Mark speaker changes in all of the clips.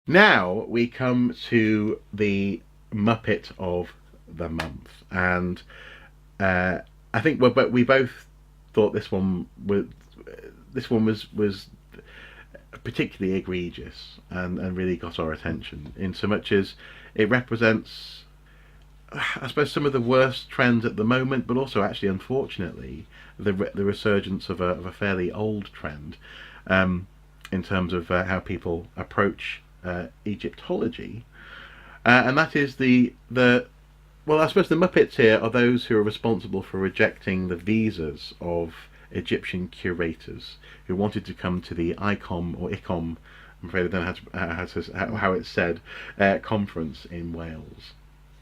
Speaker 1: Now we come to the Muppet of the month, and uh, I think we both thought this one was particularly egregious and really got our attention in so much as it represents, I suppose, some of the worst trends at the moment, but also actually, unfortunately, the resurgence of a fairly old trend, in terms of how people approach Egyptology, and that is the well, I suppose the Muppets here are those who are responsible for rejecting the visas of Egyptian curators who wanted to come to the Icom or Icom. I'm afraid I don't know how it's said, conference in Wales.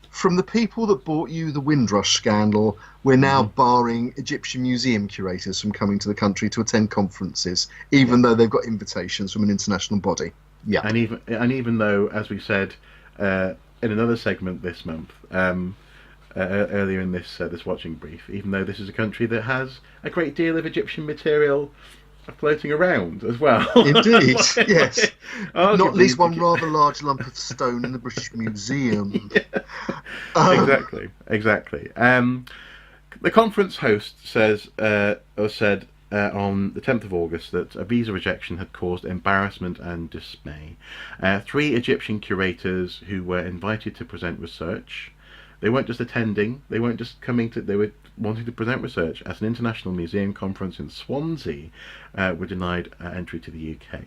Speaker 2: From the people that bought you the Windrush scandal, we're now
Speaker 1: Hmm.
Speaker 2: barring Egyptian museum curators from coming to the country to attend conferences,
Speaker 1: Yeah,
Speaker 2: even though they've got invitations from an international body. Yeah,
Speaker 1: and even though, as we said in another segment this month, earlier in this watching brief, even though this is a country that has a great deal of Egyptian material floating around as well.
Speaker 2: indeed. Yes, not
Speaker 1: Arguably,
Speaker 2: least one rather large lump of stone in the British Museum.
Speaker 1: yeah,
Speaker 2: Um,
Speaker 1: exactly. The conference host said on the 10th of August that a visa rejection had caused embarrassment and dismay. Three Egyptian curators who were invited to present research. They weren't just attending, they weren't just coming to, they were wanting to present research at an international museum conference in Swansea, were denied entry to the UK.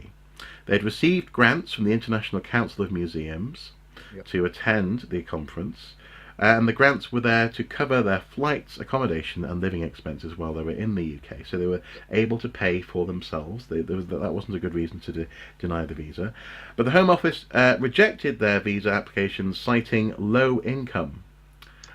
Speaker 1: They'd received grants from the International Council of Museums
Speaker 2: Yep.
Speaker 1: to attend the conference, and the grants were there to cover their flights, accommodation, and living expenses while they were in the UK. So they were able to pay for themselves. That wasn't a good reason to deny the visa. But the Home Office rejected their visa applications, citing low income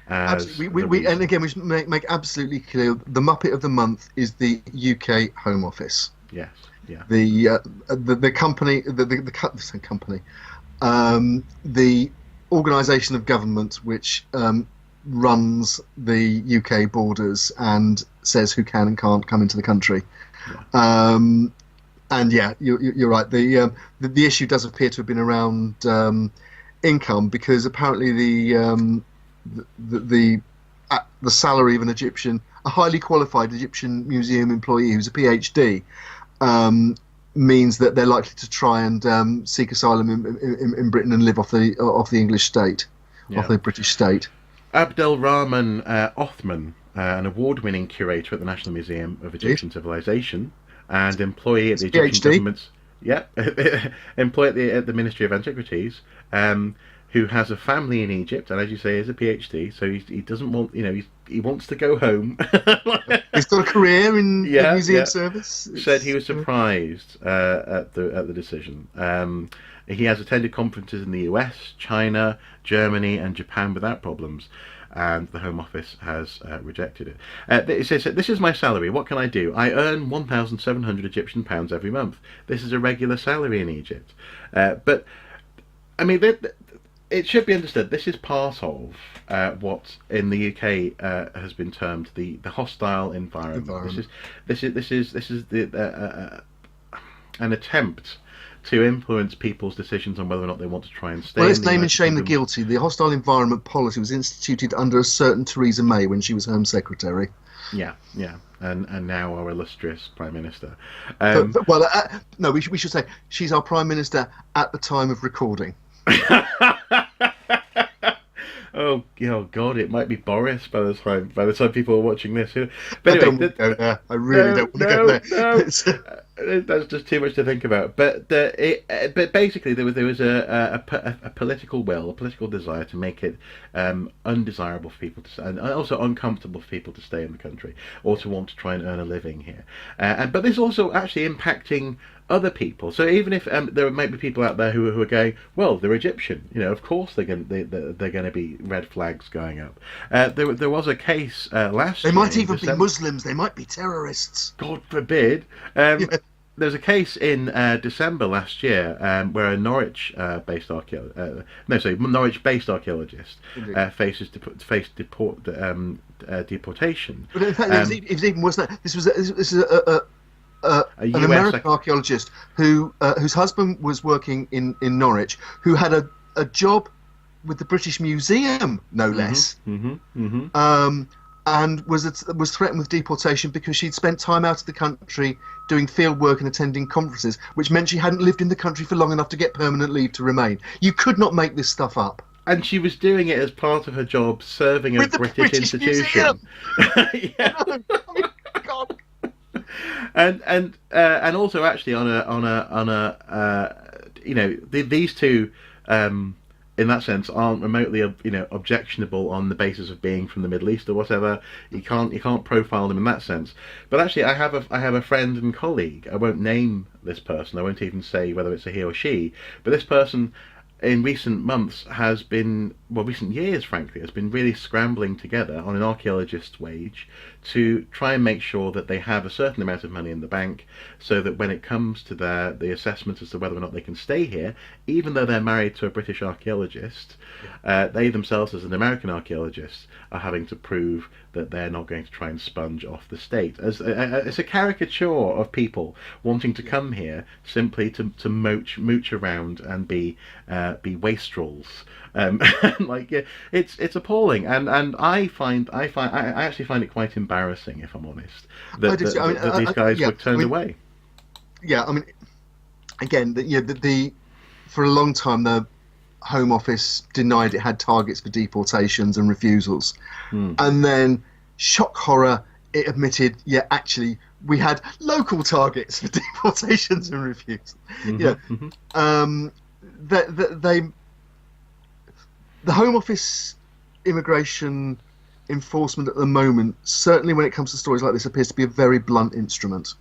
Speaker 1: as
Speaker 2: Absolutely.
Speaker 1: the
Speaker 2: And
Speaker 1: reason.
Speaker 2: again, we should make absolutely clear the Muppet of the Month is the UK Home Office.
Speaker 1: Yes, yeah,
Speaker 2: The company, the company, the organisation of government which runs the UK borders and says who can and can't come into the country.
Speaker 1: yeah,
Speaker 2: Um, and yeah, you're right. The issue does appear to have been around income because apparently the the salary of an Egyptian, a highly qualified Egyptian museum employee who's a PhD, um, means that they're likely to try and seek asylum in Britain and live off the English state, off
Speaker 1: yeah.
Speaker 2: the British state.
Speaker 1: Abdel Rahman Othman, an award-winning curator at the National Museum of
Speaker 2: Indeed.
Speaker 1: Egyptian Civilization and employee at
Speaker 2: It's
Speaker 1: the
Speaker 2: a
Speaker 1: Egyptian
Speaker 2: PhD.
Speaker 1: government's, yeah, employee at the Ministry of Antiquities, who has a family in Egypt, and as you say, is a PhD. So he doesn't want, he wants to go home.
Speaker 2: He's got a career in the
Speaker 1: Yeah,
Speaker 2: museum
Speaker 1: yeah.
Speaker 2: service.
Speaker 1: Said he was surprised at the decision. He has attended conferences in the US, China, Germany, and Japan without problems, and the Home Office has rejected it. It says, "This is my salary. What can I do? I earn 1,700 Egyptian pounds every month. This is a regular salary in Egypt." But I mean, it should be understood. This is part of what in the UK has been termed the hostile environment. This
Speaker 2: environment.
Speaker 1: is this is an attempt to influence people's decisions on whether or not they want to try and
Speaker 2: Well,
Speaker 1: stay in
Speaker 2: let's
Speaker 1: the
Speaker 2: name and
Speaker 1: United
Speaker 2: shame the
Speaker 1: Kingdom.
Speaker 2: guilty. The hostile environment policy was instituted under a certain Theresa May when she was Home Secretary.
Speaker 1: Yeah, yeah, and now our illustrious Prime Minister.
Speaker 2: Well, no, we should say she's our Prime Minister at the time of recording.
Speaker 1: Oh God! It might be Boris by the time people are watching this.
Speaker 2: I
Speaker 1: But
Speaker 2: don't
Speaker 1: anyway,
Speaker 2: want to go there. I really
Speaker 1: no,
Speaker 2: don't want to go there.
Speaker 1: no. That's just too much to think about. But basically, there was a political will, a political desire to make it undesirable for people to, and also uncomfortable for people to stay in the country or to want to try and earn a living here. But this also actually impacting other people. So even if there might be people out there who are going, well, they're Egyptian, of course they're going to be red flags going up. There was a case last
Speaker 2: They
Speaker 1: year
Speaker 2: might
Speaker 1: in
Speaker 2: even be
Speaker 1: December.
Speaker 2: Muslims. They might be terrorists.
Speaker 1: God forbid.
Speaker 2: Yeah,
Speaker 1: There was a case in December last year where a Norwich-based archaeologist
Speaker 2: indeed.
Speaker 1: faced deportation.
Speaker 2: But in fact,
Speaker 1: Um,
Speaker 2: it was even worse than that. This is
Speaker 1: A
Speaker 2: an
Speaker 1: US
Speaker 2: American archaeologist whose husband was working in Norwich, who had a job with the British Museum, no less, and was threatened with deportation because she'd spent time out of the country doing field work and attending conferences, which meant she hadn't lived in the country for long enough to get permanent leave to remain. You could not make this stuff up.
Speaker 1: And she was doing it as part of her job, serving a
Speaker 2: With the
Speaker 1: British institution. Yeah.
Speaker 2: I mean, God.
Speaker 1: And also actually on a these two in that sense aren't remotely objectionable on the basis of being from the Middle East or whatever. You can't profile them in that sense. But actually I have a friend and colleague. I won't name this person. I won't even say whether it's a he or she. But this person in recent months recent years frankly, has been really scrambling together on an archaeologist's wage to try and make sure that they have a certain amount of money in the bank so that when it comes to the assessment as to whether or not they can stay here, even though they're married to a British archaeologist, they themselves as an American archaeologist are having to prove that they're not going to try and sponge off the state. It's a caricature of people wanting to come here simply to mooch around and be wastrels. It's appalling, and I actually find it quite embarrassing, if I'm honest, that these guys were turned away.
Speaker 2: Yeah, I mean, again, for a long time the Home Office denied it had targets for deportations and refusals, and then shock horror, it admitted, actually we had local targets for deportations and refusals. The Home Office immigration enforcement at the moment, certainly when it comes to stories like this, appears to be a very blunt instrument.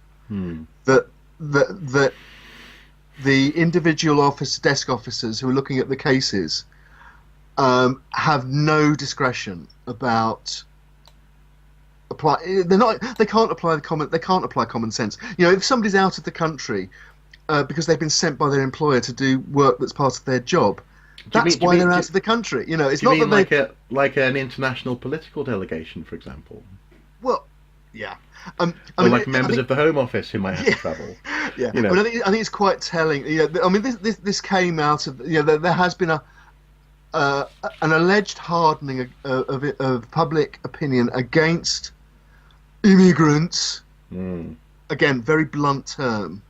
Speaker 2: That the individual desk officers who are looking at the cases have no discretion about they can't apply common sense. If somebody's out of the country because they've been sent by their employer to do work that's part of their job, that's why they're out of the country. It's not that
Speaker 1: like an international political delegation, for example.
Speaker 2: Well, yeah.
Speaker 1: Like members of the Home Office who might have to travel.
Speaker 2: Yeah, I think it's quite telling. This came out of there has been an alleged hardening of public opinion against immigrants. Again, very blunt term,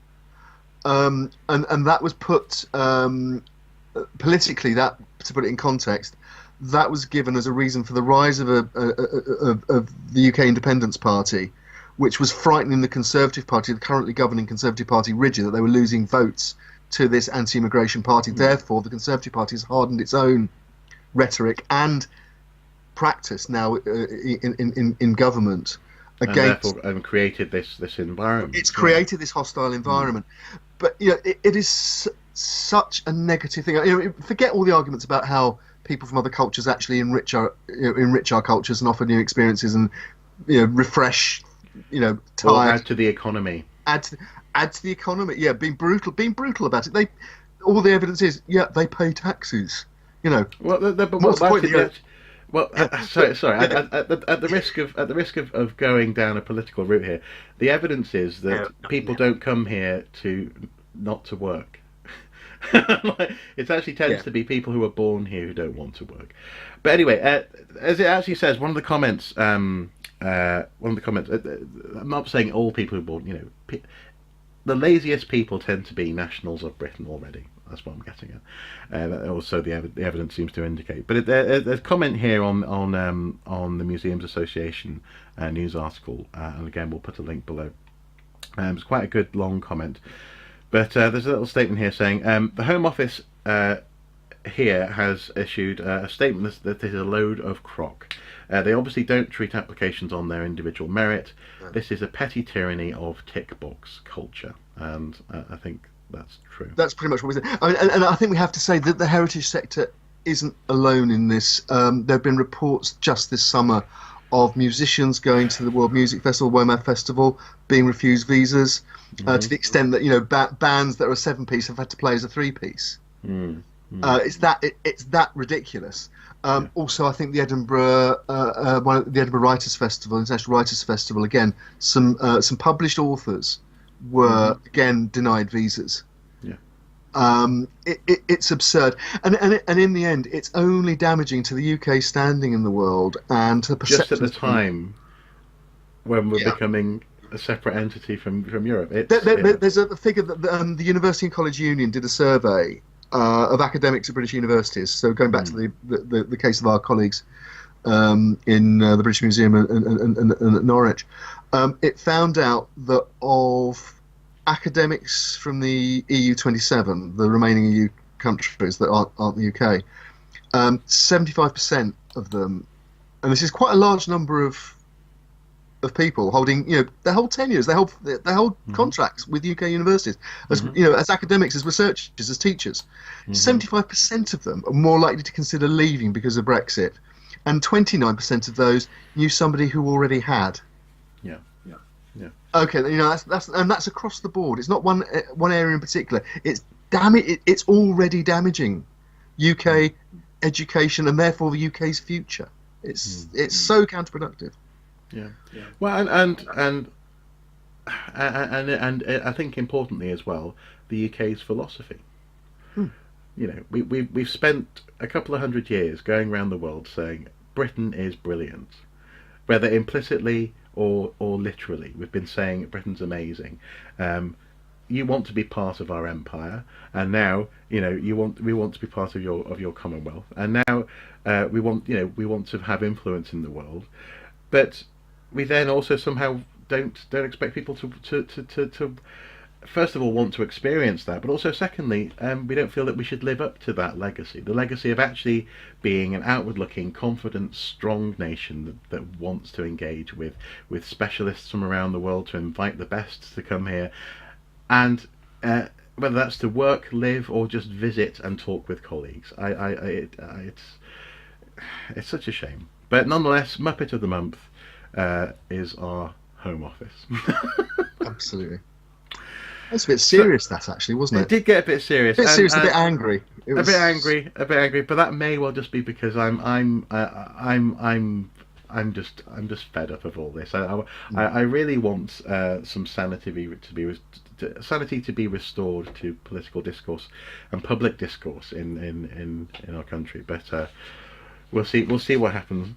Speaker 2: and that was put politically. That, to put it in context, that was given as a reason for the rise of the UK Independence Party, which was frightening the Conservative Party, the currently governing Conservative Party, rigid, that they were losing votes to this anti-immigration party. Therefore, the Conservative Party has hardened its own rhetoric and practice now in government against,
Speaker 1: and created this environment.
Speaker 2: It's created this hostile environment. But it is such a negative thing. Forget all the arguments about how people from other cultures actually enrich our cultures and offer new experiences and refresh
Speaker 1: add to the economy.
Speaker 2: Add to the economy. Yeah, being brutal about it. All the evidence is they pay taxes. Sorry. At
Speaker 1: the risk of going down a political route here, the evidence is that people don't come here not to work. It actually tends to be people who are born here who don't want to work. But anyway, as it actually says, one of the comments. I'm not saying all people who are born. The laziest people tend to be nationals of Britain already. That's what I'm getting at. Also, the evidence seems to indicate. But there's a comment here on the Museums Association news article, and again we'll put a link below. It's quite a good long comment. But there's a little statement here saying the Home Office here has issued a statement that this is a load of crock. They obviously don't treat applications on their individual merit. No. This is a petty tyranny of tick box culture, and I think that's true. That's
Speaker 2: pretty much what we say. And I think we have to say that the heritage sector isn't alone in this. There have been reports just this summer of musicians going to the World Music Festival, WOMAD Festival, being refused visas, to the extent that bands that are a 7-piece have had to play as a 3-piece. It's that ridiculous. Also, I think the Edinburgh Writers Festival, International Writers Festival, again, some published authors were again denied visas.
Speaker 1: Yeah.
Speaker 2: It's absurd, and in the end, it's only damaging to the UK standing in the world and to the
Speaker 1: Just at the
Speaker 2: perceptions.
Speaker 1: time when we're
Speaker 2: Yeah.
Speaker 1: becoming a separate entity from Europe.
Speaker 2: There's a figure that the University and College Union did a survey of academics at British universities. So going back to the case of our colleagues in the British Museum and at Norwich, it found out that of academics from the EU 27, the remaining EU countries that aren't the UK, 75% of them, and this is quite a large number of people holding, their whole tenures, their whole contracts with UK universities, as as academics, as researchers, as teachers. 75% of them are more likely to consider leaving because of Brexit, and 29% of those knew somebody who already had.
Speaker 1: Yeah.
Speaker 2: Okay, that's across the board. It's not one area in particular. It's already damaging UK education and therefore the UK's future. It's so counterproductive.
Speaker 1: Yeah. Well, and I think importantly as well, the UK's philosophy. We've spent a couple of hundred years going around the world saying Britain is brilliant, whether implicitly or literally. We've been saying Britain's amazing. You want to be part of our empire, and now we want to be part of your Commonwealth, and now we want to have influence in the world, but we then also somehow don't expect people to first of all want to experience that, but also secondly, we don't feel that we should live up to that legacy, the legacy of actually being an outward-looking, confident, strong nation that wants to engage with specialists from around the world, to invite the best to come here, and whether that's to work, live, or just visit and talk with colleagues. It's such a shame, but nonetheless, Muppet of the Month is our Home Office.
Speaker 2: Absolutely. That's a bit serious, that actually, wasn't it?
Speaker 1: It did get a bit serious.
Speaker 2: A bit angry.
Speaker 1: A bit angry, but that may well just be because I'm just fed up of all this. I really want some sanity to be restored to political discourse and public discourse in our country. But we'll see what happens.